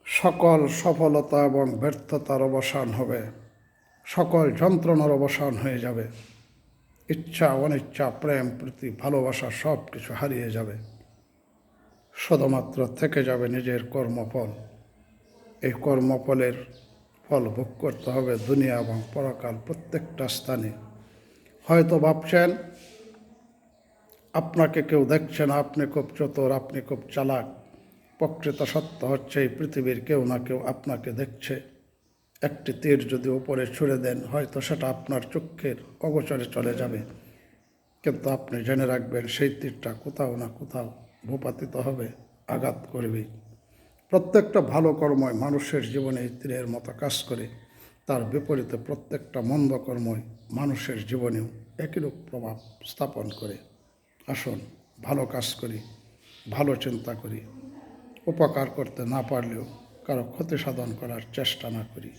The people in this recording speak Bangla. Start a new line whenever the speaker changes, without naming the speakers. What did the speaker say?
সকল সফলতা এবং ব্যর্থতার অবসান হবে, সকল যন্ত্রণার অবসান হয়ে যাবে, ইচ্ছা অনিচ্ছা প্রেম প্রীতি ভালোবাসা সব কিছু হারিয়ে যাবে। শুধুমাত্র থেকে যাবে নিজের কর্মফল। এই কর্মফলের ফল ভোগ করতে হবে দুনিয়া এবং পরকাল প্রত্যেকটা স্থানে। হয়তো ভাবছেন আপনাকে কেউ দেখছে না, আপনি খুব চতুর, আপনি খুব চালাক। প্রকৃত সত্য হচ্ছে এই পৃথিবীর কেউ না কেউ আপনাকে দেখছে। একটি তীর যদি উপরে ছুঁড়ে দেন, হয়তো সেটা আপনার চোখের অগোচরে চলে যাবে, কিন্তু আপনি জেনে রাখবেন সেই তীরটা কোথাও না কোথাও ভূপাতিত হবে, আঘাত করবে। প্রত্যেকটা ভালো কর্মই মানুষের জীবনে এই তীরের মতো কাজ করে, তার বিপরীতে প্রত্যেকটা মন্দ কর্মই মানুষের জীবনেও একইরূপ প্রভাব স্থাপন করে। আসুন ভালো কাজ করি, ভালো চিন্তা করি, উপকার করতে না পারলেও কারো ক্ষতি সাধন করার চেষ্টা না করি।